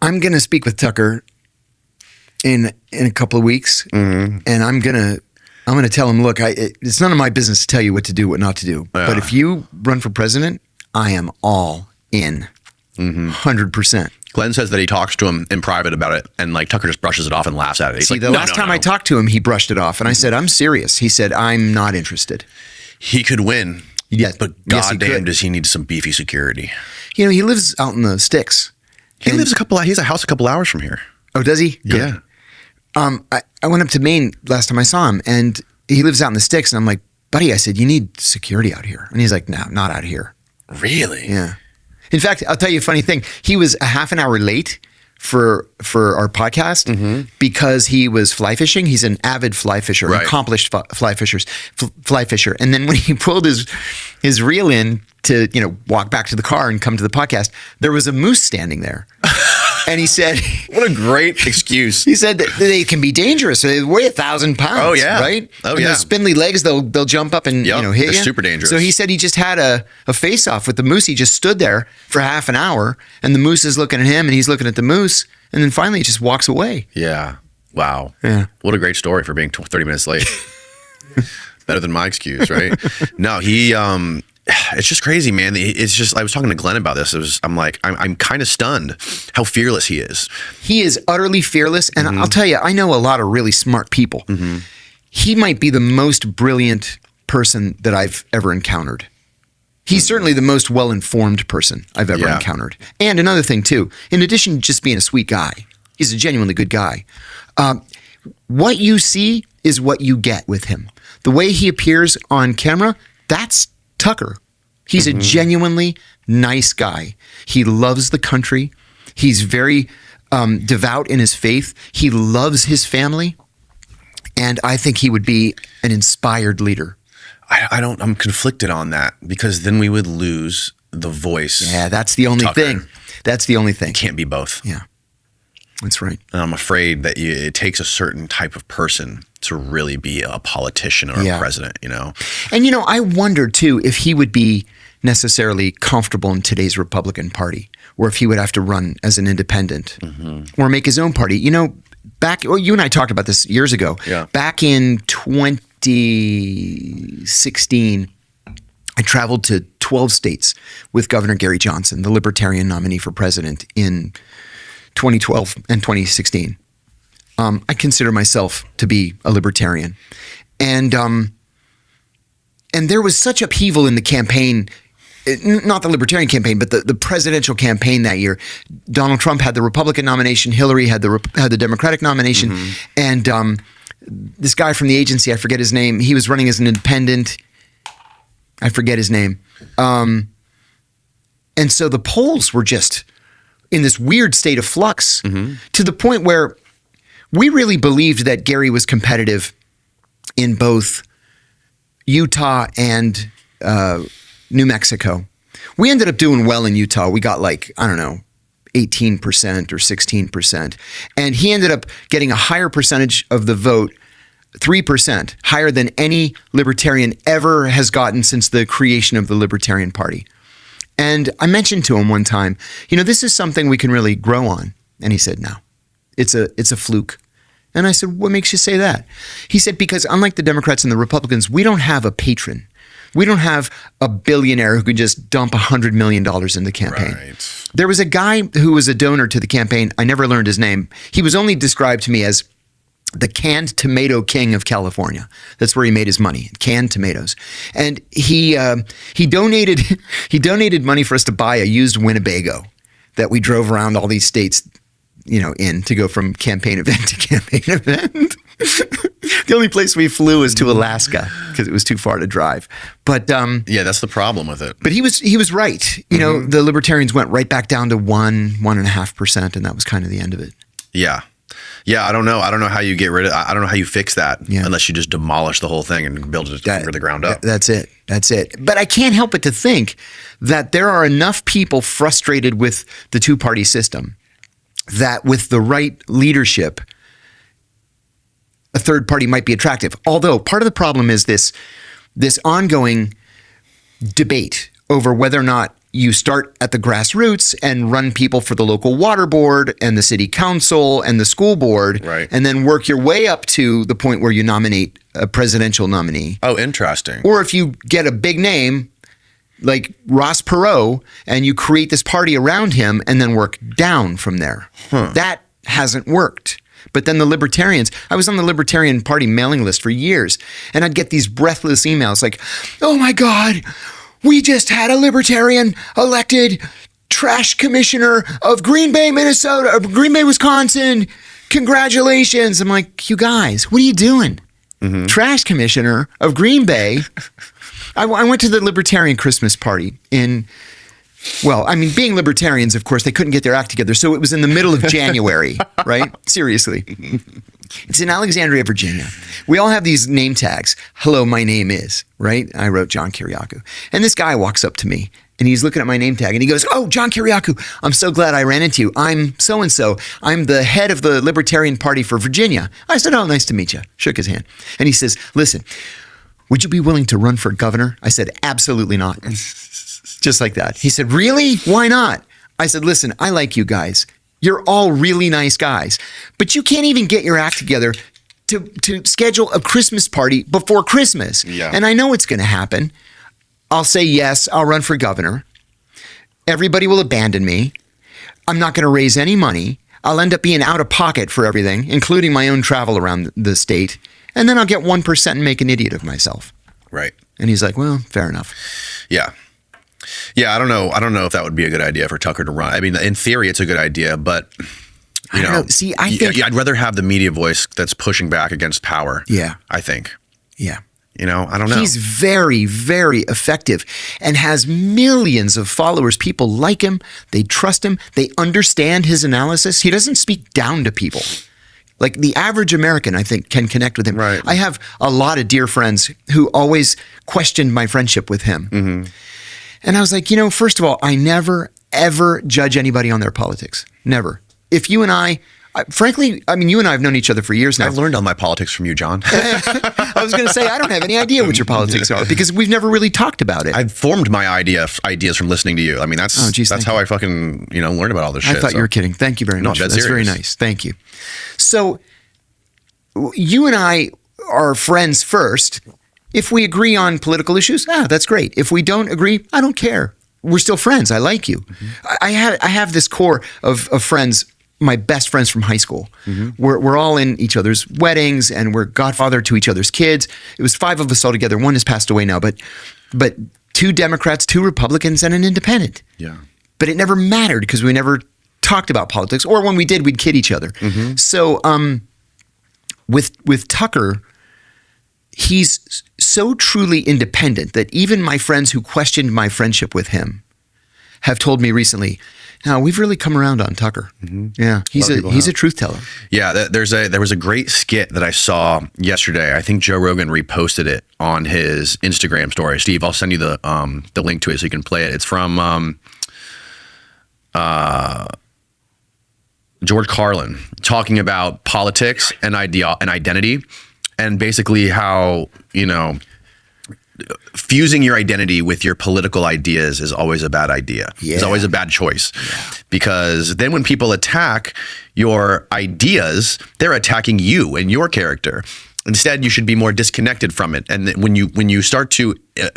I'm going to speak with Tucker in a couple of weeks, and I'm going to tell him, look, it's none of my business to tell you what to do, what not to do. But if you run for president, I am all in, 100%. Glenn says that he talks to him in private about it, and like Tucker just brushes it off and laughs at it. He's See, like, the last time I talked to him, he brushed it off, and I said, I'm serious. He said, I'm not interested. He could win, but goddamn, does he need some beefy security? You know, he lives out in the sticks. He has a house a couple hours from here. Oh, does he? Good. Yeah. I went up to Maine last time I saw him, and he lives out in the sticks, and I'm like, buddy, I said, you need security out here. And he's like, no, not out here. Really? Yeah. In fact, I'll tell you a funny thing. He was a half an hour late for our podcast because he was fly fishing. He's an avid fly fisher, accomplished fly fisher. And then when he pulled his reel in to, walk back to the car and come to the podcast, there was a moose standing there. And he said, what a great excuse. He said that they can be dangerous. They weigh 1,000 pounds. Oh, yeah. Right? Oh, and those spindly legs, they'll jump up and hit you. They're super dangerous. So he said he just had a face-off with the moose. He just stood there for half an hour, and the moose is looking at him, and he's looking at the moose, and then finally he just walks away. Yeah. Wow. Yeah. What a great story for being 30 minutes late. Better than my excuse, right? No, he... it's just crazy, man. It's just, I was talking to Glenn about this. I'm kind of stunned how fearless he is. He is utterly fearless. And I'll tell you, I know a lot of really smart people. He might be the most brilliant person that I've ever encountered. He's certainly the most well-informed person I've ever encountered. And another thing too, in addition to just being a sweet guy, he's a genuinely good guy. What you see is what you get with him. The way he appears on camera, that's Tucker. He's a genuinely nice guy. He loves the country. He's very devout in his faith. He loves his family. And I think he would be an inspired leader. I'm conflicted on that because then we would lose the voice. Yeah, that's the only thing. That's the only thing. It can't be both. Yeah, that's right. And I'm afraid that it takes a certain type of person to really be a politician or a president, And, I wonder, too, if he would be necessarily comfortable in today's Republican Party or if he would have to run as an independent or make his own party. You and I talked about this years ago. Yeah. Back in 2016, I traveled to 12 states with Governor Gary Johnson, the Libertarian nominee for president in 2012 and 2016. I consider myself to be a libertarian. And there was such upheaval in the campaign, not the libertarian campaign, but the presidential campaign that year. Donald Trump had the Republican nomination. Hillary had the Democratic nomination. And this guy from the agency, I forget his name, he was running as an independent. I forget his name. And so the polls were just in this weird state of flux to the point where we really believed that Gary was competitive in both Utah and New Mexico. We ended up doing well in Utah. We got 18% or 16%. And he ended up getting a higher percentage of the vote, 3%, higher than any libertarian ever has gotten since the creation of the Libertarian Party. And I mentioned to him one time, this is something we can really grow on. And he said, no, it's a fluke. And I said, what makes you say that? He said, because unlike the Democrats and the Republicans, we don't have a patron. We don't have a billionaire who could just dump $100 million in the campaign. Right. There was a guy who was a donor to the campaign. I never learned his name. He was only described to me as the canned tomato king of California. That's where he made his money, canned tomatoes. And he donated money for us to buy a used Winnebago that we drove around all these states in to go from campaign event to campaign event. The only place we flew was to Alaska because it was too far to drive. But that's the problem with it. But he was right. The libertarians went right back down to 1.5%, and that was kind of the end of it. Yeah. Yeah, I don't know. I don't know how you get rid of it. I don't know how you fix that unless you just demolish the whole thing and build it from the ground up. That's it. But I can't help but to think that there are enough people frustrated with the two-party system that with the right leadership, a third party might be attractive. Although part of the problem is this ongoing debate over whether or not you start at the grassroots and run people for the local water board and the city council and the school board, Right. and then work your way up to the point where you nominate a presidential nominee. Oh, interesting. Or if you get a big name like Ross Perot and you create this party around him and then work down from there. That hasn't worked. But then the libertarians, I was on the Libertarian Party mailing list for years, and I'd get these breathless emails like, oh my God, we just had a libertarian elected trash commissioner of Green Bay, Minnesota, Green Bay, Wisconsin. Congratulations. I'm like, you guys, what are you doing? Trash commissioner of Green Bay. I went to the Libertarian Christmas party in, well, I mean, being libertarians, of course, they couldn't get their act together. So it was in the middle of January, right? Seriously. It's in Alexandria, Virginia. We all have these name tags. Hello, my name is, right? I wrote John Kiriakou. And this guy walks up to me and he's looking at my name tag and he goes, oh, John Kiriakou, I'm so glad I ran into you. I'm so-and-so. I'm the head of the Libertarian Party for Virginia. I said, oh, nice to meet you. Shook his hand. And he says, listen, would you be willing to run for governor? I said, absolutely not. Just like that. He said, really? Why not? I said, listen, I like you guys. You're all really nice guys, but you can't even get your act together to schedule a Christmas party before Christmas. Yeah. And I know it's going to happen. I'll say, yes, I'll run for governor. Everybody will abandon me. I'm not going to raise any money. I'll end up being out of pocket for everything, including my own travel around the state. And then I'll get 1% and make an idiot of myself. Right. And he's like, well, fair enough. Yeah. Yeah, I don't know if that would be a good idea for Tucker to run. I mean, in theory, it's a good idea, but you know, See, I think I'd rather have the media voice that's pushing back against power. Yeah. I think. Yeah. You know, I don't know. He's very, very effective and has millions of followers. People like him. They trust him. They understand his analysis. He doesn't speak down to people. Like the average American, I think, can connect with him. Right. I have a lot of dear friends who always questioned my friendship with him. Mm-hmm. And I was like, you know, first of all, I never, ever judge anybody on their politics. Never. If you and frankly, I mean, you and I have known each other for years now. I've learned all my politics from you, John. I was going to say, I don't have any idea what your politics are because we've never really talked about it. I've formed my ideas from listening to you. I mean, that's how I fucking, learned about all this shit. I thought you were kidding. Thank you very much. That's That's very serious. nice. Thank you. So you and I are friends first. If we agree on political issues, that's great. If we don't agree, I don't care. We're still friends. I like you. I have this core of friends, my best friends from high school. We're all in each other's weddings and we're godfather to each other's kids. It was 5 of us all together. One has passed away now, but 2 Democrats, 2 Republicans, and an independent. Yeah. But it never mattered because we never talked about politics, or when we did, we'd kid each other. So with Tucker, he's so truly independent that even my friends who questioned my friendship with him have told me recently, now we've really come around on Tucker. Yeah, he's a truth teller. Yeah, there was a great skit that I saw yesterday. I think Joe Rogan reposted it on his Instagram story. Steve, I'll send you the link to it so you can play it. It's from George Carlin talking about politics and identity, and basically how fusing your identity with your political ideas is always a bad idea. Yeah. It's always a bad choice. Because then when people attack your ideas, they're attacking you and your character. Instead, you should be more disconnected from it. And when you start to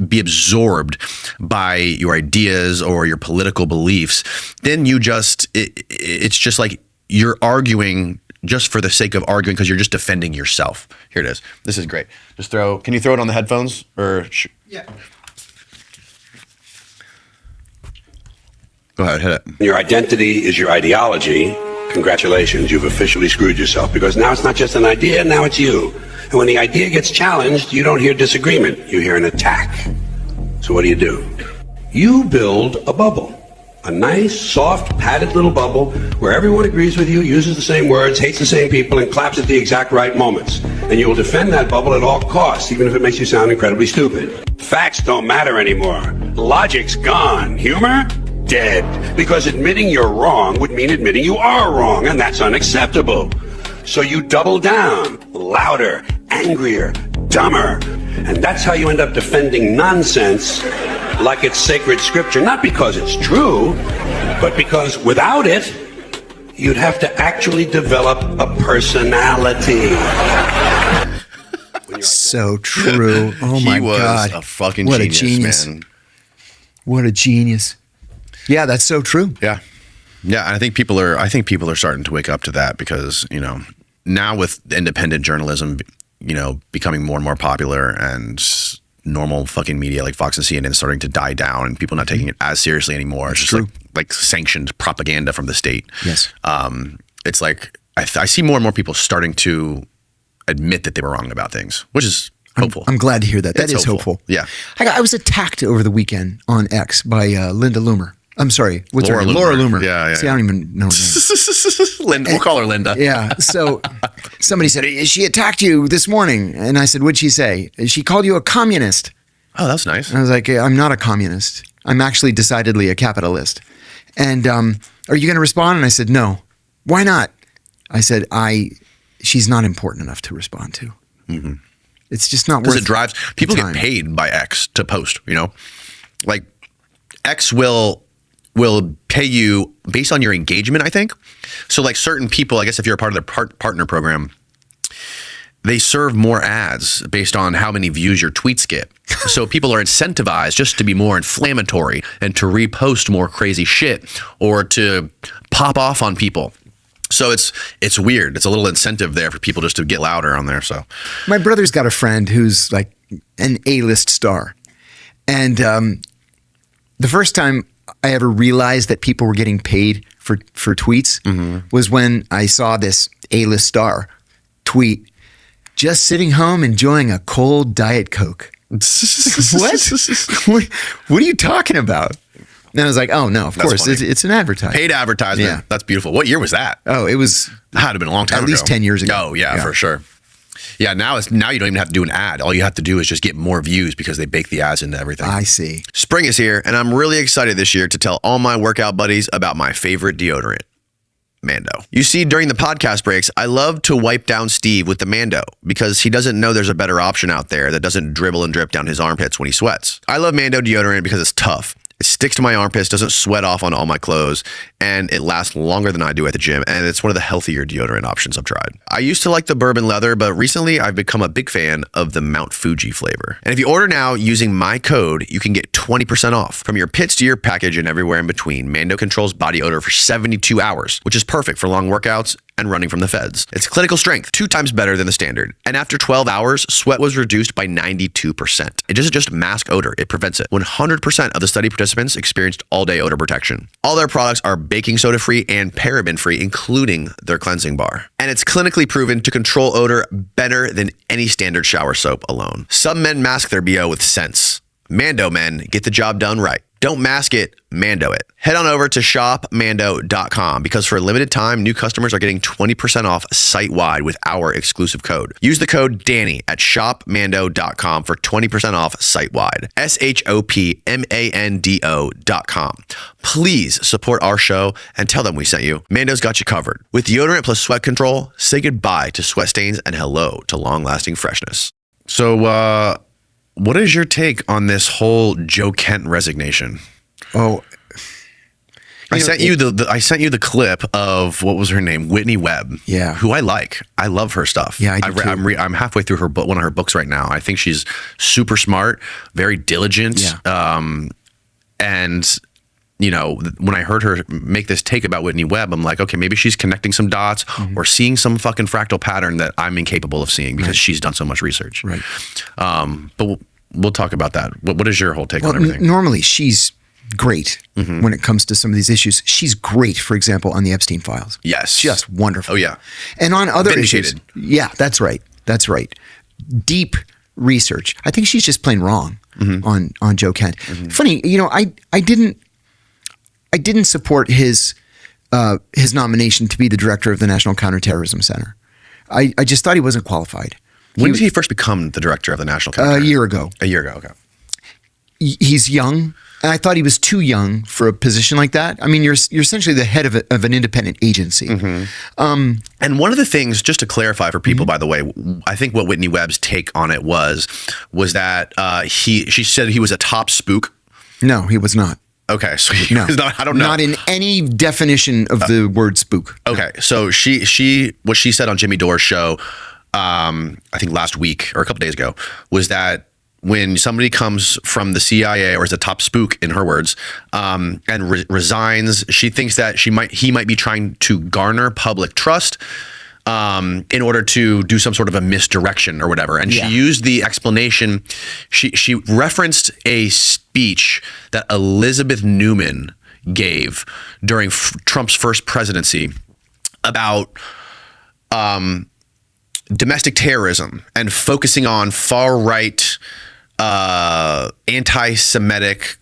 be absorbed by your ideas or your political beliefs, then it's just like you're arguing just for the sake of arguing because you're just defending yourself. Here it is. This is great. Can you throw it on the headphones? Yeah. Go ahead, hit it. Your identity is your ideology. Congratulations, you've officially screwed yourself because now it's not just an idea, now it's you. And when the idea gets challenged, you don't hear disagreement, you hear an attack. So what do? You build a bubble. A nice, soft, padded little bubble where everyone agrees with you, uses the same words, hates the same people, and claps at the exact right moments. And you will defend that bubble at all costs, even if it makes you sound incredibly stupid. Facts don't matter anymore. Logic's gone. Humor? Dead. Because admitting you're wrong would mean admitting you are wrong, and that's unacceptable. So you double down, louder, angrier, dumber. And that's how you end up defending nonsense like it's sacred scripture, not because it's true, but because without it, you'd have to actually develop a personality. So true. Oh my God. He was a fucking what genius, a genius, man. What a genius. Yeah, that's so true. Yeah. Yeah, and I think people are starting to wake up to that because, now with independent journalism, becoming more and more popular and normal fucking media like Fox and CNN starting to die down and people not taking it as seriously anymore. It's just like sanctioned propaganda from the state. Yes. It's like I see more and more people starting to admit that they were wrong about things, which is hopeful. I'm glad to hear that. That It's is hopeful. Yeah. I was attacked over the weekend on X by Linda Loomer. I'm sorry. What's her name? Laura Laura Loomer. Yeah. See, I don't even know her name. Linda, we'll call her Linda. Yeah. So somebody said, she attacked you this morning. And I said, what'd she say? She called you a communist. Oh, that's nice. And I was like, I'm not a communist. I'm actually decidedly a capitalist. And are you going to respond? And I said, no. Why not? I said, she's not important enough to respond to. Mm-hmm. It's just not worth Because it drives people time. get paid by X to post, like X will pay you based on your engagement, I think. So like certain people, I guess if you're a part of their partner program, they serve more ads based on how many views your tweets get. So people are incentivized just to be more inflammatory and to repost more crazy shit or to pop off on people. So it's weird. It's a little incentive there for people just to get louder on there. So my brother's got a friend who's like an A-list star. And the first time I ever realized that people were getting paid for tweets was when I saw this A-list star tweet, just sitting home enjoying a cold Diet Coke. What are you talking about? And I was like, oh, no, of course. It's an advertisement. Paid advertisement. Yeah. That's beautiful. What year was that? Oh, it was... That had to have been a long time ago. At least 10 years ago. Oh, yeah, for sure. Yeah, now you don't even have to do an ad. All you have to do is just get more views because they bake the ads into everything. I see. Spring is here, and I'm really excited this year to tell all my workout buddies about my favorite deodorant, Mando. You see, during the podcast breaks, I love to wipe down Steve with the Mando because he doesn't know there's a better option out there that doesn't dribble and drip down his armpits when he sweats. I love Mando deodorant because it's tough. It sticks to my armpits, doesn't sweat off on all my clothes, and it lasts longer than I do at the gym, and it's one of the healthier deodorant options I've tried. I used to like the bourbon leather, but recently I've become a big fan of the Mount Fuji flavor. And if you order now using my code, you can get 20% off. From your pits to your package and everywhere in between, Mando controls body odor for 72 hours, which is perfect for long workouts and running from the feds. It's clinical strength, 2 times better than the standard. And after 12 hours, sweat was reduced by 92%. It doesn't just mask odor, it prevents it. 100% of the study participants experienced all-day odor protection. All their products are baking soda free and paraben free, including their cleansing bar. And it's clinically proven to control odor better than any standard shower soap alone. Some men mask their BO with scents. Mando men get the job done right. Don't mask it, Mando it. Head on over to shopmando.com because for a limited time, new customers are getting 20% off site-wide with our exclusive code. Use the code DANNY at shopmando.com for 20% off site-wide. shopmando.com. Please support our show and tell them we sent you. Mando's got you covered. With deodorant plus sweat control, say goodbye to sweat stains and hello to long-lasting freshness. So, what is your take on this whole Joe Kent resignation? Oh, I sent you the clip of what was her name, Whitney Webb. Yeah, who I like. I love her stuff. Yeah, I do too. I'm halfway through her book, one of her books right now. I think she's super smart, very diligent. Yeah. And when I heard her make this take about Whitney Webb, I'm like, okay, maybe she's connecting some dots or seeing some fucking fractal pattern that I'm incapable of seeing because she's done so much research. Right. But we'll talk about that. What is your whole take on everything? Normally, she's great when it comes to some of these issues. She's great, for example, on the Epstein files. Yes. Just wonderful. Oh, yeah. And on other Vindicated. issues. Yeah, that's right. That's right. Deep research. I think she's just plain wrong on Joe Kent. Funny, I didn't support his nomination to be the director of the National Counterterrorism Center. I just thought he wasn't qualified. When did he first become the director of the National Counterterrorism? A year ago. A year ago, okay. He's young, and I thought he was too young for a position like that. I mean, you're essentially the head of an independent agency. And one of the things, just to clarify for people, by the way, I think what Whitney Webb's take on it was that she said he was a top spook. No, he was not. Okay, so he No, was not. I don't know. Not in any definition of the word spook. Okay, so what she said on Jimmy Dore's show, I think last week or a couple days ago, was that when somebody comes from the CIA or is a top spook in her words, and resigns, she thinks that he might be trying to garner public trust in order to do some sort of a misdirection or whatever. And she used the explanation. She referenced a speech that Elizabeth Newman gave during Trump's first presidency about domestic terrorism and focusing on far-right, anti-Semitic,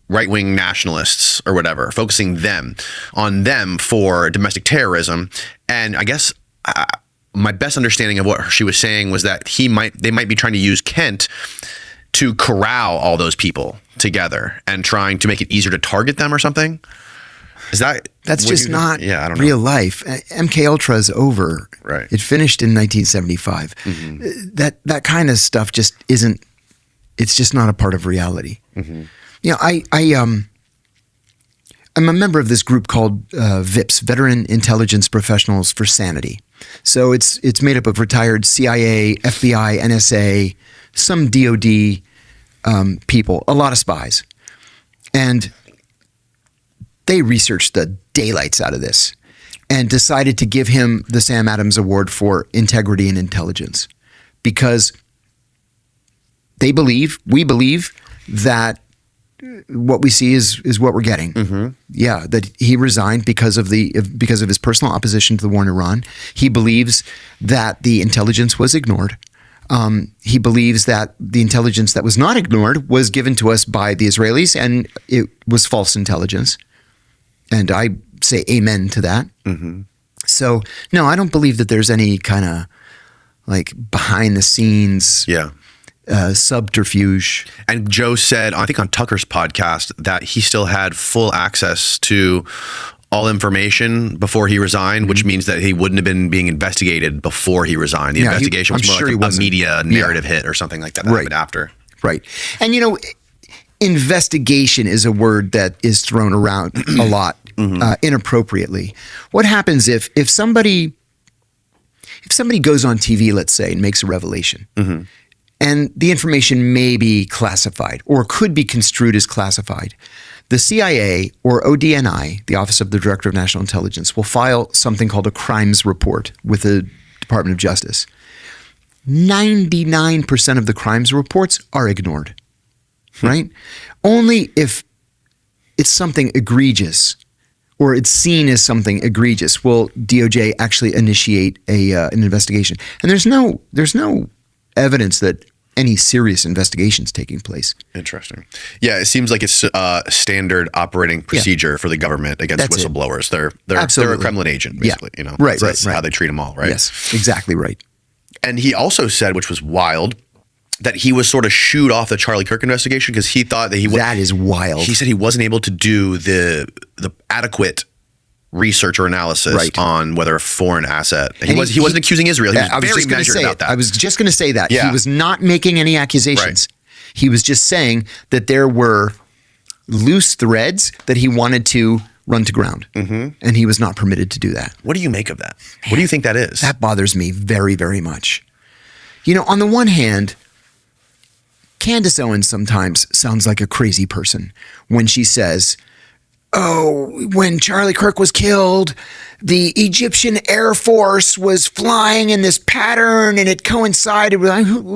right-wing nationalists or whatever, focusing on them for domestic terrorism. And I guess my best understanding of what she was saying was that they might be trying to use Kent to corral all those people together and trying to make it easier to target them or something. That's just not I don't know. real life. MK Ultra is over. Right. It finished in 1975. That kind of stuff just isn't. It's just not a part of reality. You know, I'm a member of this group called VIPS, Veteran Intelligence Professionals for Sanity. So it's made up of retired CIA, FBI, NSA, some DOD people, a lot of spies. And they researched the daylights out of this and decided to give him the Sam Adams Award for integrity and intelligence because we believe that what we see is what we're getting. Yeah, that he resigned because of his personal opposition to the war in Iran. He believes that the intelligence was ignored. He believes that the intelligence that was not ignored was given to us by the Israelis, and it was false intelligence. And I say amen to that. So, no, I don't believe that there's any kind of like behind the scenes subterfuge. And Joe said, I think on Tucker's podcast, that he still had full access to all information before he resigned, which means that he wouldn't have been being investigated before he resigned. The investigation was more like a media narrative hit or something like that happened after. Right. And, you know, investigation is a word that is thrown around a lot inappropriately. What happens if somebody goes on TV, let's say, and makes a revelation, and the information may be classified or could be construed as classified, the CIA or ODNI, the Office of the Director of National Intelligence, will file something called a crimes report with the Department of Justice. 99% of the crimes reports are ignored. Right? Only if it's something egregious or it's seen as something egregious will DOJ actually initiate an investigation. And there's no evidence that any serious investigation's taking place. Interesting. Yeah, it seems like it's standard operating procedure for the government against whistleblowers. They're a Kremlin agent, basically. You know, that's how they treat them all, right? Yes, exactly right. And he also said, which was wild, that he was sort of shooed off the Charlie Kirk investigation because he thought that that is wild. He said he wasn't able to do the adequate research or analysis on whether a foreign asset. He wasn't accusing Israel. He was very measured about that. I was just going to say that. Yeah. He was not making any accusations. Right. He was just saying that there were loose threads that he wanted to run to ground. And he was not permitted to do that. What do you make of that? What do you think that is? That bothers me very, very much. You know, on the one hand, Candace Owens sometimes sounds like a crazy person when she says, oh, when Charlie Kirk was killed, the Egyptian Air Force was flying in this pattern and it coincided with,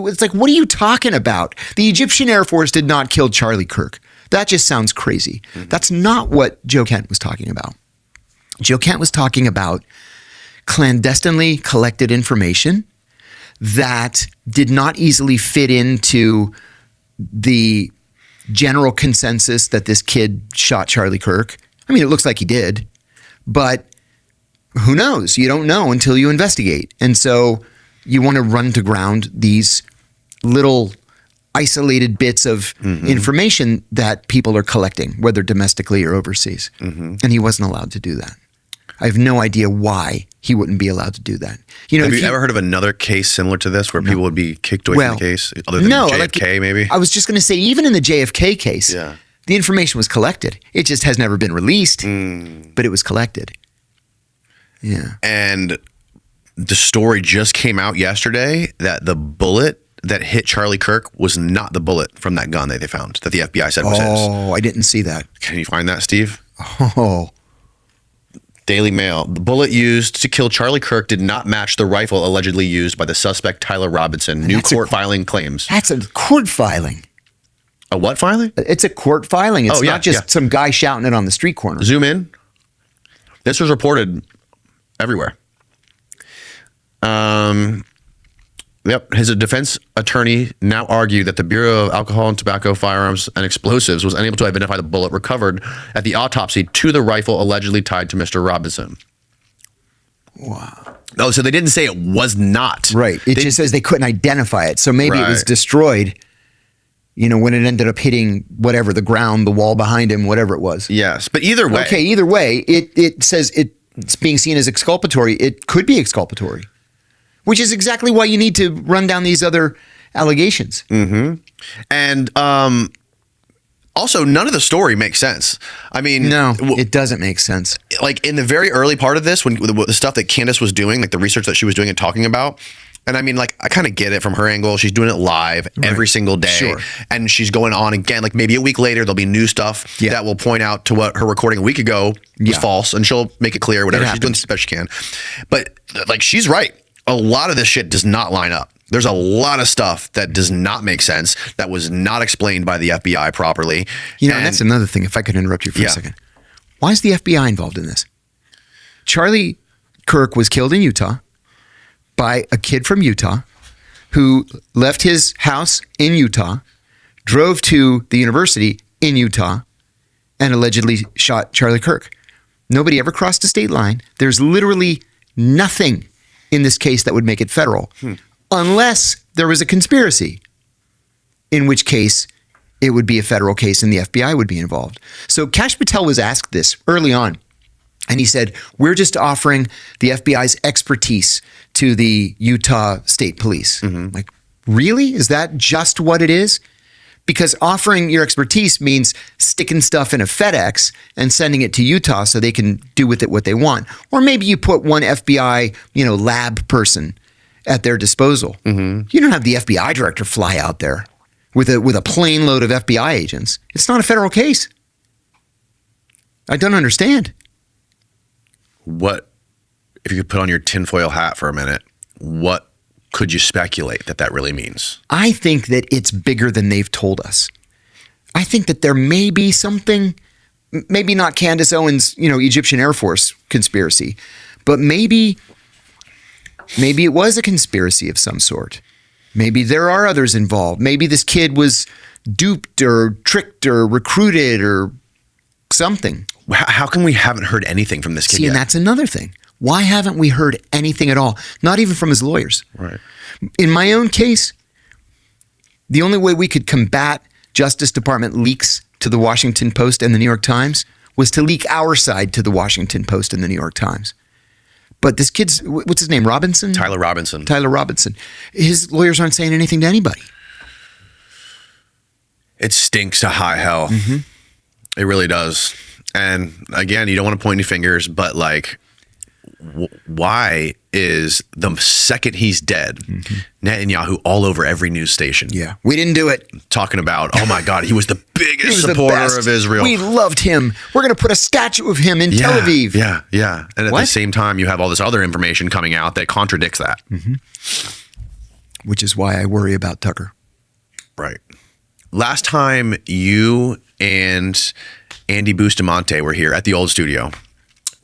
it's like, what are you talking about? The Egyptian Air Force did not kill Charlie Kirk. That just sounds crazy. That's not what Joe Kent was talking about. Joe Kent was talking about clandestinely collected information that did not easily fit into the general consensus that this kid shot Charlie Kirk. I mean, it looks like he did, but who knows? You don't know until you investigate. And so you want to run to ground these little isolated bits of information that people are collecting, whether domestically or overseas. And he wasn't allowed to do that. I have no idea why he wouldn't be allowed to do that. You know, have you ever heard of another case similar to this where people would be kicked away from the case? Other than JFK, maybe? I was just going to say, even in the JFK case, The information was collected. It just has never been released, but it was collected. Yeah. And the story just came out yesterday that the bullet that hit Charlie Kirk was not the bullet from that gun that they found, that the FBI said was his. Oh, I didn't see that. Can you find that, Steve? Oh. Daily Mail. The bullet used to kill Charlie Kirk did not match the rifle allegedly used by the suspect Tyler Robinson. New court filing claims. That's a court filing. A what filing? It's a court filing. It's not just some guy shouting it on the street corner. Zoom in. This was reported everywhere. Yep. His defense attorney now argued that the Bureau of Alcohol and Tobacco, Firearms, and Explosives was unable to identify the bullet recovered at the autopsy to the rifle allegedly tied to Mr. Robinson. Wow. Oh, so they didn't say it was not. Right. It just says they couldn't identify it. So maybe it was destroyed, when it ended up hitting whatever, the ground, the wall behind him, whatever it was. Yes. But either way. Okay, either way, it says it's being seen as exculpatory. It could be exculpatory. Which is exactly why you need to run down these other allegations. Mm-hmm. And also, none of the story makes sense. I mean, no, it doesn't make sense. Like in the very early part of this, when the stuff that Candace was doing, like the research that she was doing and talking about, and I mean, like, I kind of get it from her angle. She's doing it live every single day. Sure. And she's going on again. Like maybe a week later, there'll be new stuff that will point out to what her recording a week ago was false. And she'll make it clear, whatever. She's doing the best she can. But like, she's right. A lot of this shit does not line up. There's a lot of stuff that does not make sense, that was not explained by the FBI properly. And that's another thing, if I could interrupt you for a second. Why is the FBI involved in this? Charlie Kirk was killed in Utah by a kid from Utah who left his house in Utah, drove to the university in Utah, and allegedly shot Charlie Kirk. Nobody ever crossed a state line. There's literally nothing in this case that would make it federal, unless there was a conspiracy, in which case it would be a federal case and the FBI would be involved. So Kash Patel was asked this early on, and he said, we're just offering the FBI's expertise to the Utah State Police. Like, really? Is that just what it is? Because offering your expertise means sticking stuff in a FedEx and sending it to Utah so they can do with it what they want. Or maybe you put one FBI, lab person at their disposal. You don't have the FBI director fly out there with a plane load of FBI agents. It's not a federal case. I don't understand. What, if you could put on your tinfoil hat for a minute, what could you speculate that really means? I think that it's bigger than they've told us. I think that there may be something, maybe not Candace Owens, Egyptian Air Force conspiracy, but maybe it was a conspiracy of some sort. Maybe there are others involved. Maybe this kid was duped or tricked or recruited or something. How come we haven't heard anything from this kid yet? And that's another thing. Why haven't we heard anything at all? Not even from his lawyers. Right. In my own case, the only way we could combat Justice Department leaks to the Washington Post and the New York Times was to leak our side to the Washington Post and the New York Times. But this kid's, what's his name, Robinson? Tyler Robinson. Tyler Robinson. His lawyers aren't saying anything to anybody. It stinks to high hell. It really does. And again, you don't want to point any fingers, but like, why is the second he's dead, Netanyahu all over every news station? Yeah, we didn't do it. Talking about, oh my God, he was the biggest supporter of Israel. We loved him. We're going to put a statue of him in Tel Aviv. Yeah. And at the same time, you have all this other information coming out that contradicts that. Which is why I worry about Tucker. Right. Last time you and Andy Bustamante were here at the old studio,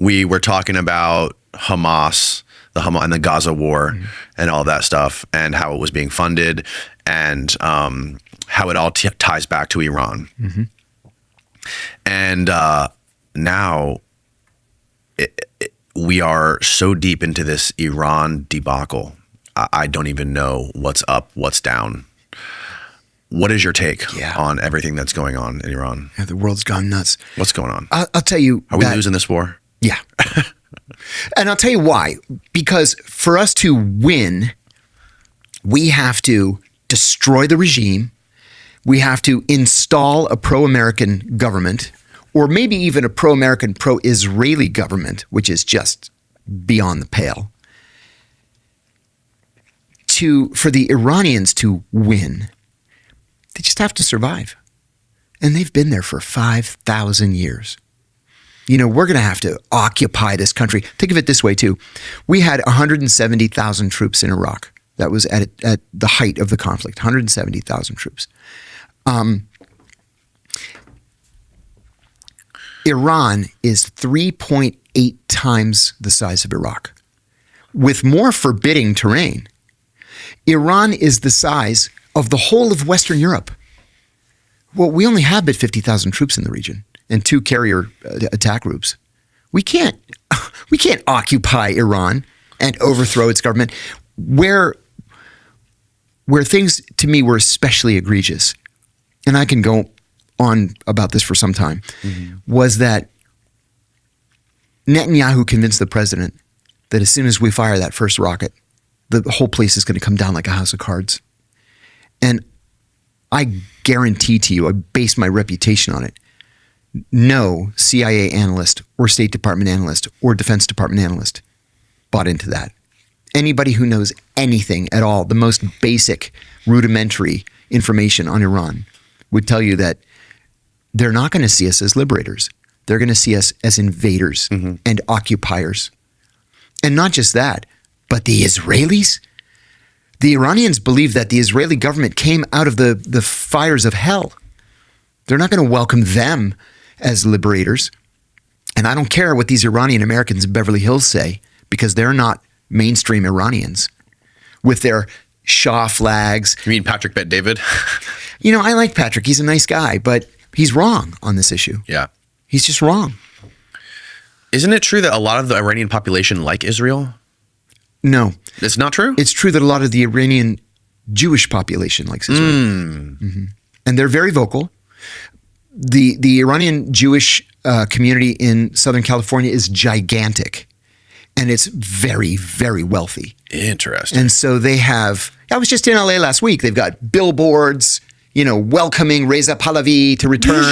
we were talking about Hamas and the Gaza war and all that stuff and how it was being funded and how it all ties back to Iran. And now we are so deep into this Iran debacle. I don't even know what's up, what's down. What is your take on everything that's going on in Iran? Yeah, the world's gone nuts. What's going on? I'll tell you. Are we losing this war? Yeah. And I'll tell you why. Because for us to win, we have to destroy the regime. We have to install a pro-American government, or maybe even a pro-American, pro-Israeli government, which is just beyond the pale, for the Iranians to win. They just have to survive. And they've been there for 5,000 years. You know, we're going to have to occupy this country. Think of it this way, too. We had 170,000 troops in Iraq. That was at the height of the conflict, 170,000 troops. Iran is 3.8 times the size of Iraq, with more forbidding terrain. Iran is the size of the whole of Western Europe. Well, we only have but 50,000 troops in the region and 2 carrier attack groups. We can't occupy Iran and overthrow its government. Where things to me were especially egregious, and I can go on about this for some time, was that Netanyahu convinced the president that as soon as we fire that first rocket, the whole place is going to come down like a house of cards. And I guarantee to you, I base my reputation on it, no CIA analyst or State Department analyst or Defense Department analyst bought into that. Anybody who knows anything at all, the most basic, rudimentary information on Iran would tell you that they're not going to see us as liberators. They're going to see us as invaders and occupiers. And not just that, but the Israelis. The Iranians believe that the Israeli government came out of the fires of hell. They're not going to welcome them as liberators. And I don't care what these Iranian Americans in Beverly Hills say, because they're not mainstream Iranians with their Shah flags. You mean Patrick Bet David? You know, I like Patrick. He's a nice guy, but he's wrong on this issue. Yeah. He's just wrong. Isn't it true that a lot of the Iranian population like Israel? No. It's not true? It's true that a lot of the Iranian Jewish population likes Israel. And they're very vocal. The Iranian Jewish community in Southern California is gigantic. And it's very, very wealthy. Interesting. And so they have, I was just in LA last week. They've got billboards, you know, welcoming Reza Pahlavi to return.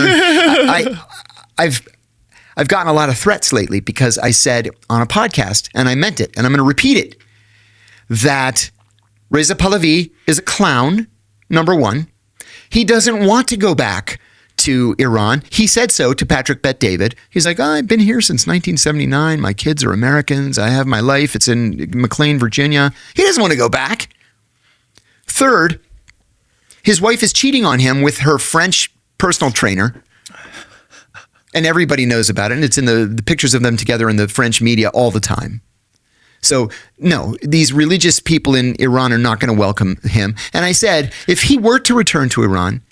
I've gotten a lot of threats lately because I said on a podcast, and I meant it, and I'm going to repeat it, that Reza Pahlavi is a clown, number one. He doesn't want to go back to Iran. He said so to Patrick Bet David. He's like, I've been here since 1979. My kids are Americans. I have my life. It's in McLean, Virginia. He doesn't want to go back. Third, his wife is cheating on him with her French personal trainer. And everybody knows about it. And it's in the pictures of them together in the French media all the time. So, no, these religious people in Iran are not going to welcome him. And I said, if he were to return to Iran,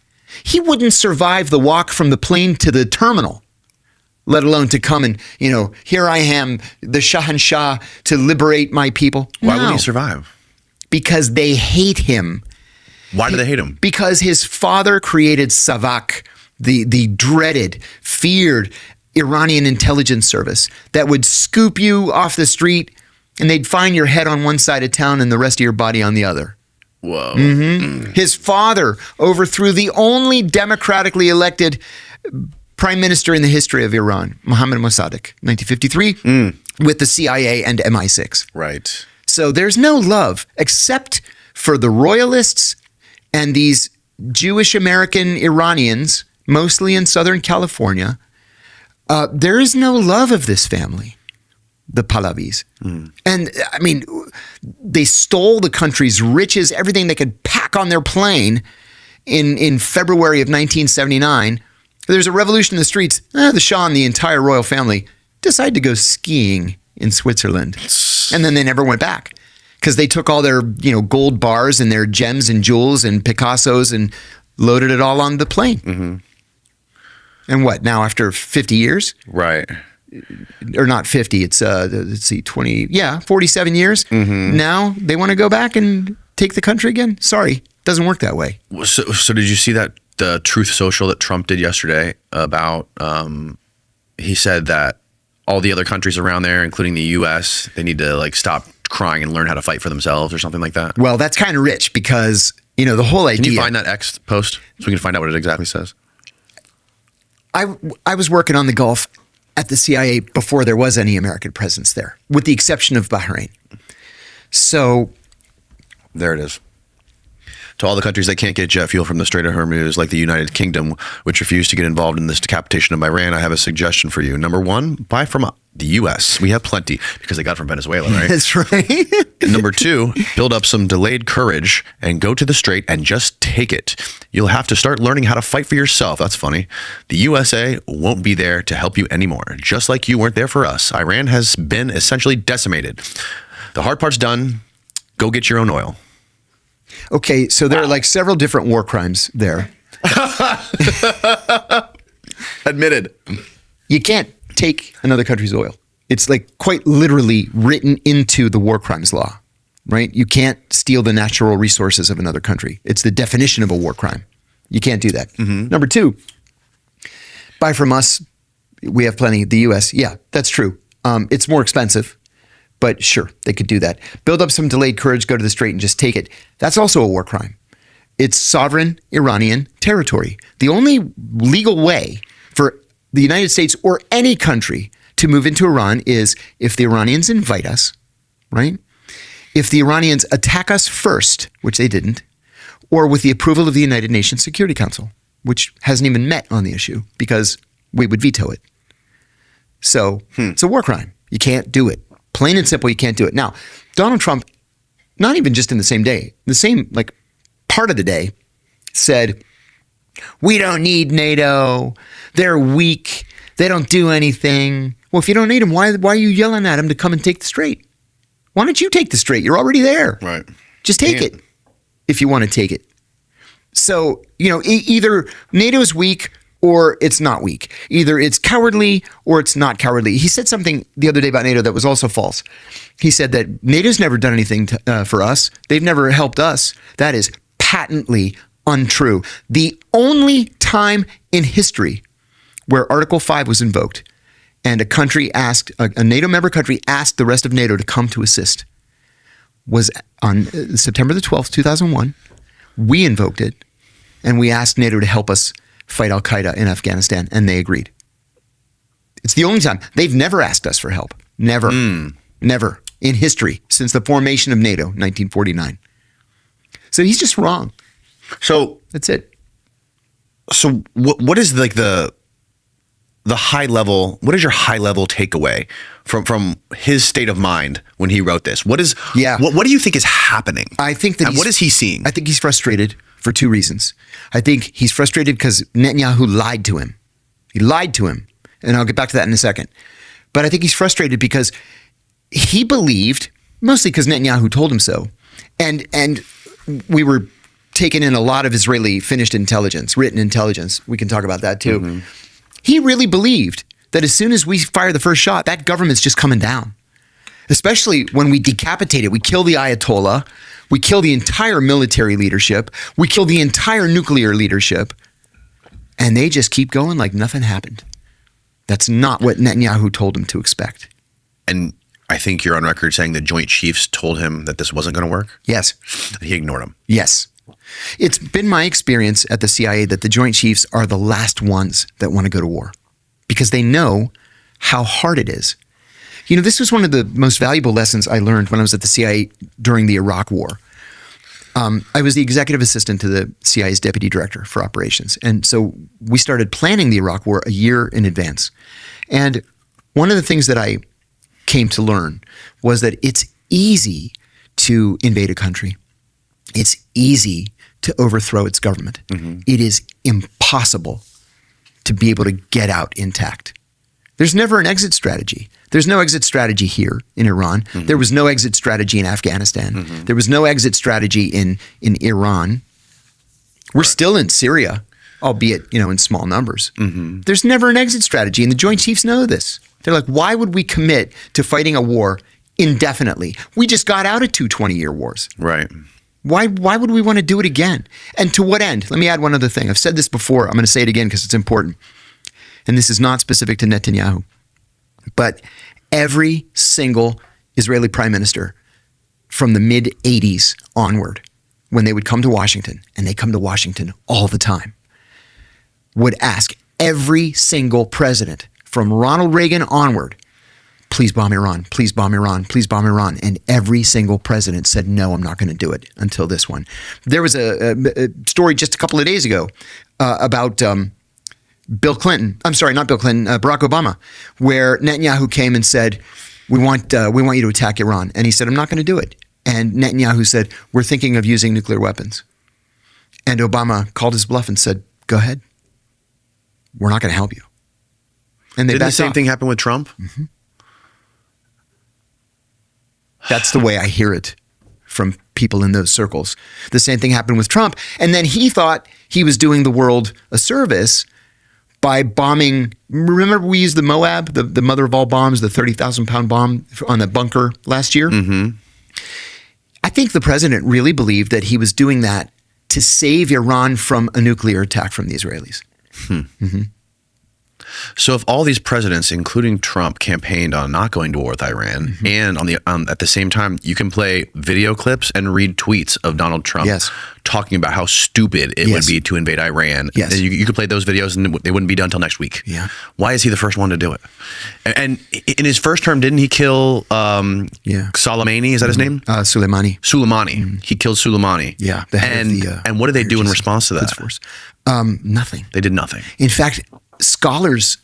he wouldn't survive the walk from the plane to the terminal, let alone to come and, you know, here I am, the Shahanshah, to liberate my people. Why would he survive? Because they hate him. Why do they hate him? Because his father created Savak, the dreaded, feared Iranian intelligence service that would scoop you off the street and they'd find your head on one side of town and the rest of your body on the other. Whoa. His father overthrew the only democratically elected prime minister in the history of Iran, Mohammad Mossadegh, 1953, with the CIA and MI6. Right. So there's no love except for the royalists and these Jewish American Iranians, mostly in Southern California. There is no love of this family, the Pahlavis. And I mean, they stole the country's riches, everything they could pack on their plane in February of 1979. There's a revolution in the streets. The Shah and the entire royal family decided to go skiing in Switzerland. And then they never went back because they took all their, you know, gold bars and their gems and jewels and Picassos and loaded it all on the plane. And what, now after 50 years? Right. Or not 50, it's, let's see, 47 years. Now they want to go back and take the country again? Sorry, doesn't work that way. So did you see that the Truth Social that Trump did yesterday about, he said that all the other countries around there, including the U.S., they need to like stop crying and learn how to fight for themselves or something like that? Well, that's kind of rich because the whole idea. Can you find that X post so we can find out what it exactly says? I was working on the Gulf at the CIA before there was any American presence there, with the exception of Bahrain. So there it is. To all the countries that can't get jet fuel from the Strait of Hormuz, like the United Kingdom, which refused to get involved in this decapitation of Iran, I have a suggestion for you. Number one, buy from the U.S. We have plenty because they got it from Venezuela, right? That's right. Number two, build up some delayed courage and go to the Strait and just take it. You'll have to start learning how to fight for yourself. That's funny. The USA won't be there to help you anymore, just like you weren't there for us. Iran has been essentially decimated. The hard part's done. Go get your own oil. Okay, so there are like several different war crimes there. Admitted. You can't take another country's oil. It's like quite literally written into the war crimes law, right? You can't steal the natural resources of another country. It's the definition of a war crime. You can't do that. Mm-hmm. Number two, buy from us. We have plenty. The U.S., yeah, that's true. It's more expensive. But sure, they could do that. Build up some delayed courage, go to the Strait and just take it. That's also a war crime. It's sovereign Iranian territory. The only legal way for the United States or any country to move into Iran is if the Iranians invite us, right? If the Iranians attack us first, which they didn't, or with the approval of the United Nations Security Council, which hasn't even met on the issue because we would veto it. So it's a war crime. You can't do it. Plain and simple, you can't do it. Now, Donald Trump, not even just in the same day, the same like part of the day, said, we don't need NATO. They're weak. They don't do anything. Well, if you don't need them, why are you yelling at them to come and take the Strait? Why don't you take the Strait? You're already there. Right. Just take it if you want to take it. So, either NATO's weak or it's not weak. Either it's cowardly or it's not cowardly. He said something the other day about NATO that was also false. He said that NATO's never done anything for us. They've never helped us. That is patently untrue. The only time in history where Article 5 was invoked and a NATO member country asked the rest of NATO to come to assist was on September the 12th, 2001. We invoked it and we asked NATO to help us fight Al-Qaeda in Afghanistan, and they agreed. It's the only time. They've never asked us for help. Never. Never. In history, since the formation of NATO, 1949. So he's just wrong. So that's it. So what is like the high level, what is your high level takeaway from his state of mind when he wrote this? What do you think is happening? I think that what is he seeing? I think he's frustrated for two reasons. I think he's frustrated because Netanyahu lied to him. He lied to him. And I'll get back to that in a second. But I think he's frustrated because he believed, mostly because Netanyahu told him so, and we were taking in a lot of Israeli finished intelligence, written intelligence. We can talk about that too. Mm-hmm. He really believed that as soon as we fire the first shot, that government's just coming down. Especially when we decapitate it. We kill the Ayatollah. We kill the entire military leadership. We kill the entire nuclear leadership. And they just keep going like nothing happened. That's not what Netanyahu told him to expect. And I think you're on record saying the Joint Chiefs told him that this wasn't going to work? Yes. He ignored them. Yes. It's been my experience at the CIA that the Joint Chiefs are the last ones that want to go to war because they know how hard it is. This was one of the most valuable lessons I learned when I was at the CIA during the Iraq War. I was the executive assistant to the CIA's deputy director for operations. And so we started planning the Iraq War a year in advance. And one of the things that I came to learn was that it's easy to invade a country. It's easy to overthrow its government. Mm-hmm. It is impossible to be able to get out intact. There's never an exit strategy. There's no exit strategy here in Iran. Mm-hmm. There was no exit strategy in Afghanistan. Mm-hmm. There was no exit strategy in Iran. We're still in Syria, albeit, in small numbers. Mm-hmm. There's never an exit strategy, and the Joint Chiefs know this. They're like, why would we commit to fighting a war indefinitely? We just got out of 2 20-year wars. Right. Why would we want to do it again? And to what end? Let me add one other thing. I've said this before. I'm going to say it again because it's important. And this is not specific to Netanyahu. But every single Israeli prime minister from the mid-'80s onward when they would come to Washington, and they come to Washington all the time, would ask every single president from Ronald Reagan onward, please bomb Iran, please bomb Iran, please bomb Iran. And every single president said, no, I'm not going to do it until this one. There was a story just a couple of days ago about Bill Clinton. I'm sorry, not Bill Clinton, Barack Obama, where Netanyahu came and said, we want you to attack Iran. And he said, I'm not going to do it. And Netanyahu said, we're thinking of using nuclear weapons. And Obama called his bluff and said, go ahead. We're not going to help you. And they Didn't the backed same off. thing happen with Trump? That's the way I hear it from people in those circles. The same thing happened with Trump. And then he thought he was doing the world a service by bombing. Remember we used the Moab, the mother of all bombs, the 30,000-pound bomb on the bunker last year? Mm-hmm. I think the president really believed that he was doing that to save Iran from a nuclear attack from the Israelis. Mm-hmm. So if all these presidents, including Trump, campaigned on not going to war with Iran, and at the same time, you can play video clips and read tweets of Donald Trump talking about how stupid it would be to invade Iran. Yes. You could play those videos and they wouldn't be done until next week. Yeah. Why is he the first one to do it? And in his first term, didn't he kill Soleimani? Is that his name? Soleimani. Soleimani. He killed Soleimani. Yeah. The head of the, and what did they do in response to that? Force. Nothing. They did nothing. In fact, scholars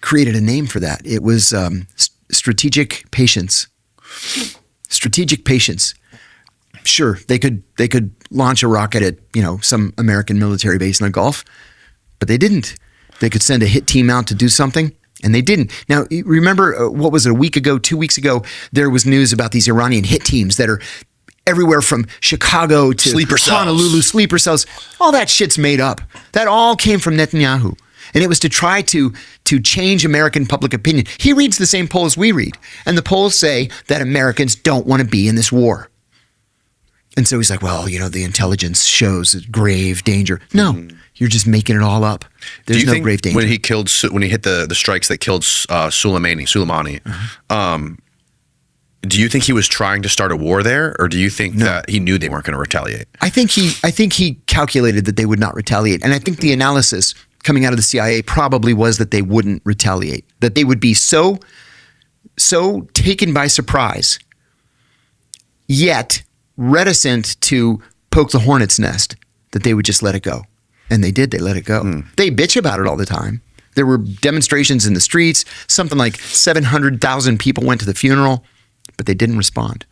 created a name for that. It was strategic patience. Strategic patience. Sure, they could launch a rocket at some American military base in the Gulf, but they didn't. They could send a hit team out to do something, and they didn't. Now, remember what was it, a week ago, 2 weeks ago? There was news about these Iranian hit teams that are everywhere from Chicago to Sleeper cells. Honolulu, sleeper cells. All that shit's made up. That all came from Netanyahu. And it was to try to change American public opinion. He reads the same polls we read. And the polls say that Americans don't want to be in this war. And so he's like, well, the intelligence shows grave danger. No, you're just making it all up. There's no grave danger. When he hit the strikes that killed Soleimani, do you think he was trying to start a war there, or do you think that he knew they weren't going to retaliate? I think he calculated that they would not retaliate. And I think the analysis coming out of the CIA probably was that they wouldn't retaliate, that they would be so taken by surprise, yet reticent to poke the hornet's nest, that they would just let it go. And they did. They let it go. They bitch about it all the time. There were demonstrations in the streets. Something like 700,000 people went to the funeral, but they didn't respond.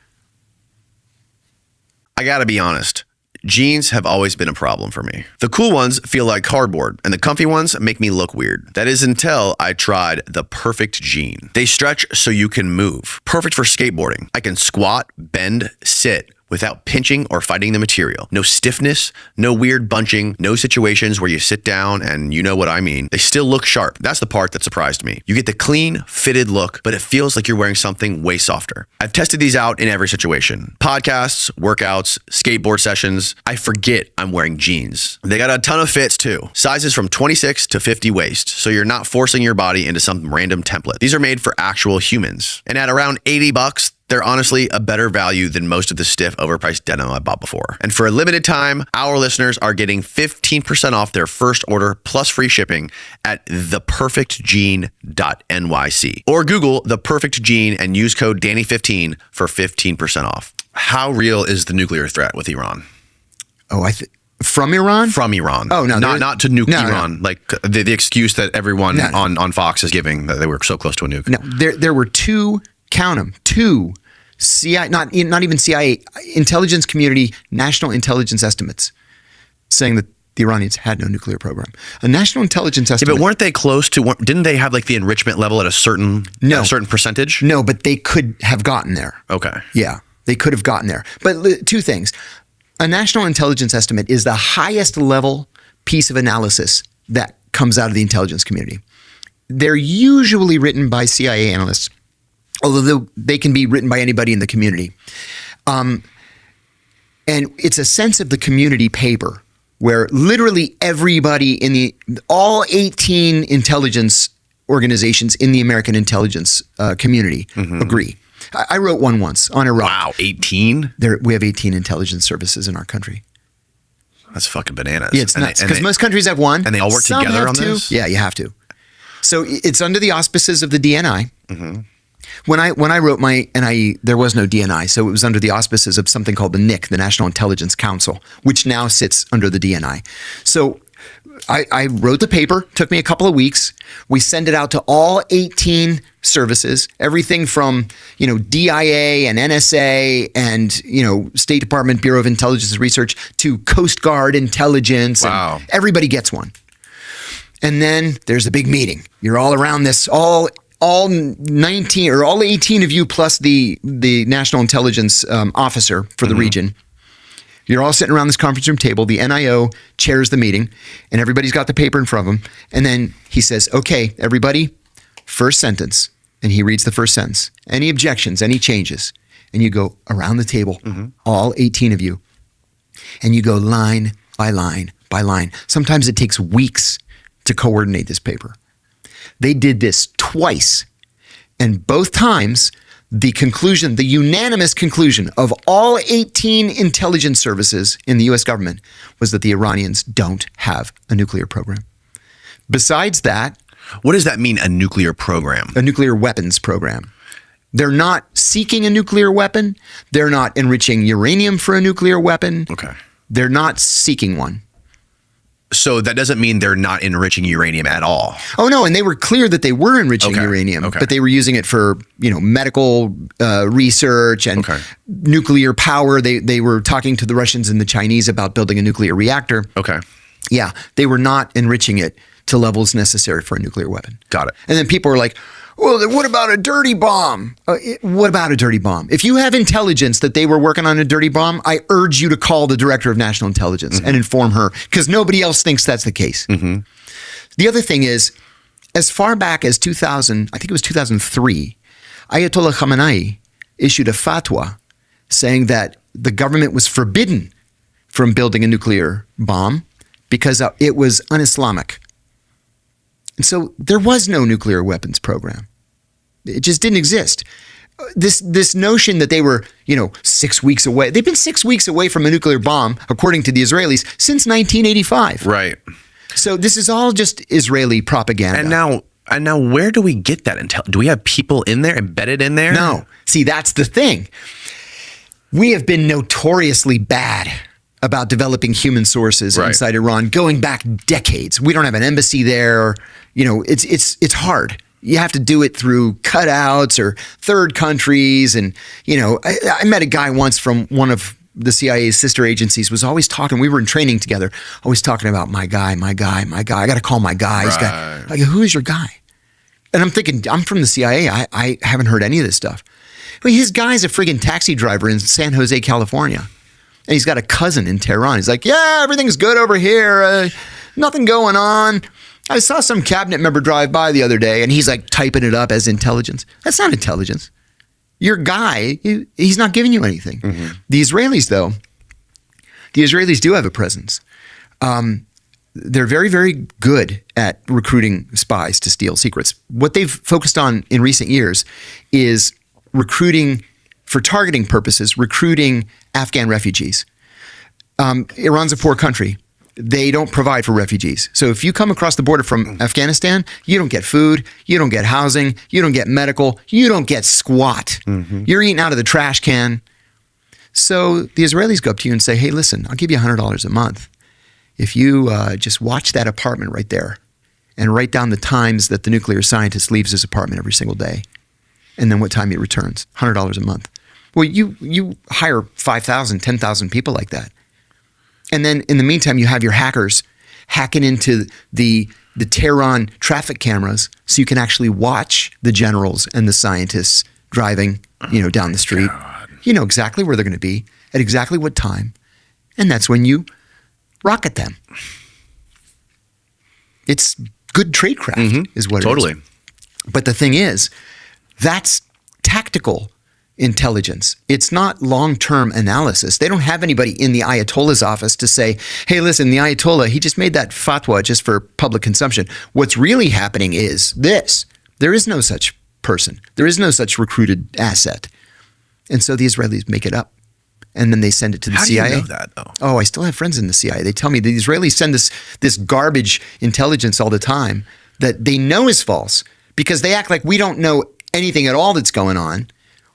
I got to be honest. Jeans have always been a problem for me. The cool ones feel like cardboard, and the comfy ones make me look weird. That is until I tried the Perfect Jean. They stretch so you can move. Perfect for skateboarding. I can squat, bend, sit without pinching or fighting the material. No stiffness, no weird bunching, no situations where you sit down and you know what I mean. They still look sharp. That's the part that surprised me. You get the clean, fitted look, but it feels like you're wearing something way softer. I've tested these out in every situation. Podcasts, workouts, skateboard sessions. I forget I'm wearing jeans. They got a ton of fits too. Sizes from 26 to 50 waist, so you're not forcing your body into some random template. These are made for actual humans. And at around $80, they're honestly a better value than most of the stiff, overpriced denim I bought before. And for a limited time, our listeners are getting 15% off their first order plus free shipping at theperfectjean.nyc. Or Google The Perfect Jean and use code Danny15 for 15% off. How real is the nuclear threat with Iran? Oh, from Iran? From Iran. Oh, no. Not to nuke Iran. No. Like the excuse that everyone on Fox is giving that they were so close to a nuke. No, there were two CIA, not even CIA, intelligence community, national intelligence estimates saying that the Iranians had no nuclear program. A national intelligence estimate. Yeah, but weren't they close to? Didn't they have like the enrichment level at a certain percentage? No, but they could have gotten there. Okay. Yeah, they could have gotten there. But two things: a national intelligence estimate is the highest level piece of analysis that comes out of the intelligence community. They're usually written by CIA analysts, although they can be written by anybody in the community. And it's a sense of the community paper where literally everybody in all 18 intelligence organizations in the American intelligence community agree. I wrote one once on Iraq. Wow, 18? We have 18 intelligence services in our country. That's fucking bananas. Yeah, it's nuts. Because most countries have one. And they all work Some together have on two. this? Yeah, you have to. So it's under the auspices of the DNI. Mm-hmm. When I wrote my NIE, there was no DNI, so it was under the auspices of something called the NIC, the National Intelligence Council, which now sits under the DNI. So I wrote the paper, took me a couple of weeks. We send it out to all 18 services, everything from, DIA and NSA and, State Department Bureau of Intelligence and Research to Coast Guard Intelligence. Wow. And everybody gets one. And then there's a big meeting. You're all around this, all 19 or all 18 of you plus the National Intelligence Officer for the region. You're all sitting around this conference room table. The NIO chairs the meeting, and everybody's got the paper in front of them. And then he says, okay, everybody, first sentence. And he reads the first sentence. Any objections, any changes? And you go around the table, all 18 of you. And you go line by line by line. Sometimes it takes weeks to coordinate this paper. They did this twice. And both times, the unanimous conclusion of all 18 intelligence services in the U.S. government was that the Iranians don't have a nuclear program. Besides that, what does that mean, a nuclear program? A nuclear weapons program. They're not seeking a nuclear weapon. They're not enriching uranium for a nuclear weapon. Okay. They're not seeking one. So that doesn't mean they're not enriching uranium at all. Oh, no. And they were clear that they were enriching uranium, but they were using it for, medical research and nuclear power. They were talking to the Russians and the Chinese about building a nuclear reactor. Okay. Yeah. They were not enriching it to levels necessary for a nuclear weapon. Got it. And then people were like, well, then what about a dirty bomb? What about a dirty bomb? If you have intelligence that they were working on a dirty bomb, I urge you to call the Director of National Intelligence and inform her, because nobody else thinks that's the case. The other thing is, as far back as 2000, I think it was 2003, Ayatollah Khamenei issued a fatwa saying that the government was forbidden from building a nuclear bomb because it was un-Islamic. And so there was no nuclear weapons program. It just didn't exist. This notion that they were, 6 weeks away. They've been 6 weeks away from a nuclear bomb, according to the Israelis, since 1985. Right. So this is all just Israeli propaganda. And now where do we get that intel? Do we have people in there, embedded in there? No. See, that's the thing. We have been notoriously bad about developing human sources inside Iran going back decades. We don't have an embassy there. It's hard. You have to do it through cutouts or third countries. And, I met a guy once from one of the CIA's sister agencies, was always talking. We were in training together, always talking about my guy. I got to call my guy. I go, who is your guy? And I'm thinking, I'm from the CIA. I haven't heard any of this stuff. Well, his guy's a friggin' taxi driver in San Jose, California. And he's got a cousin in Tehran. He's like, yeah, everything's good over here. Nothing going on. I saw some cabinet member drive by the other day, and he's like typing it up as intelligence. That's not intelligence. Your guy, he's not giving you anything. The Israelis, though, do have a presence. They're very, very good at recruiting spies to steal secrets. What they've focused on in recent years is recruiting, for targeting purposes, recruiting Afghan refugees. Iran's a poor country. They don't provide for refugees. So if you come across the border from Afghanistan, you don't get food, you don't get housing, you don't get medical, you don't get squat. You're eating out of the trash can. So the Israelis go up to you and say, hey, listen, I'll give you $100 a month if you just watch that apartment right there and write down the times that the nuclear scientist leaves his apartment every single day and then what time he returns, $100 a month. Well, you hire 5,000, 10,000 people like that. And then in the meantime, you have your hackers hacking into the Tehran traffic cameras so you can actually watch the generals and the scientists driving, down the street. God. You know exactly where they're going to be at exactly what time. And that's when you rocket them. It's good tradecraft is what it is. But the thing is, that's tactical intelligence. It's not long-term analysis. They don't have anybody in the Ayatollah's office to say, hey, listen, the Ayatollah, he just made that fatwa just for public consumption. What's really happening is this. There is no such person. There is no such recruited asset. And so the Israelis make it up. And then they send it to the How CIA. do you know that, though? Oh, I still have friends in the CIA. They tell me the Israelis send this garbage intelligence all the time that they know is false because they act like we don't know anything at all that's going on.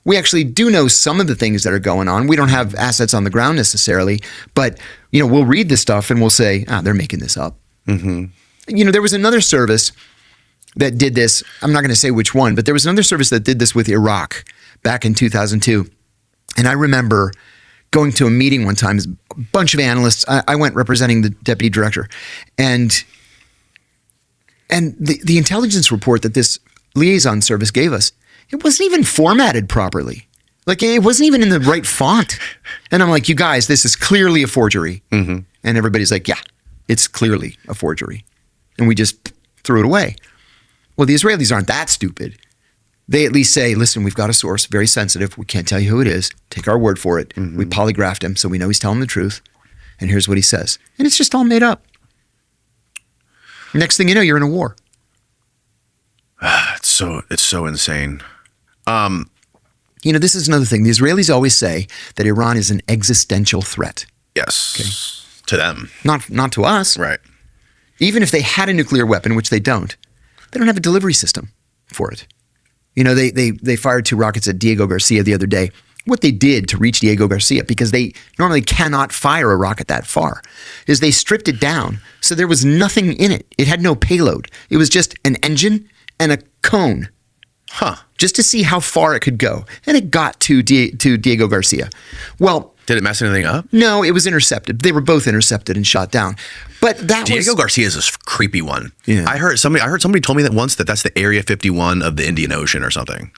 We actually do know some of the things that are going on. We don't have assets on the ground necessarily, but we'll read this stuff and we'll say, they're making this up. Mm-hmm. There was another service that did this. I'm not going to say which one, but there was another service that did this with Iraq back in 2002. And I remember going to a meeting one time, a bunch of analysts. I went representing the deputy director, and the intelligence report that this liaison service gave us, it wasn't even formatted properly. Like it wasn't even in the right font. And I'm like, you guys, this is clearly a forgery. Mm-hmm. And everybody's like, yeah, it's clearly a forgery. And we just threw it away. Well, the Israelis aren't that stupid. They at least say, listen, we've got a source, very sensitive. We can't tell you who it is. Take our word for it. Mm-hmm. We polygraphed him, so we know he's telling the truth. And here's what he says. And it's just all made up. Next thing you know, you're in a war. It's so insane. This is another thing. The Israelis always say that Iran is an existential threat. Yes. Okay. To them. Not to us. Right. Even if they had a nuclear weapon, which they don't have a delivery system for it. They fired 2 rockets at Diego Garcia the other day. What they did to reach Diego Garcia, because they normally cannot fire a rocket that far, is they stripped it down so there was nothing in it. It had no payload. It was just an engine and a cone. Just to see how far it could go. And it got to Diego Garcia. Well, did it mess anything up? No, it was intercepted. They were both intercepted and shot down. But Diego Garcia is a creepy one. Yeah. I heard somebody told me that once that's the Area 51 of the Indian Ocean or something.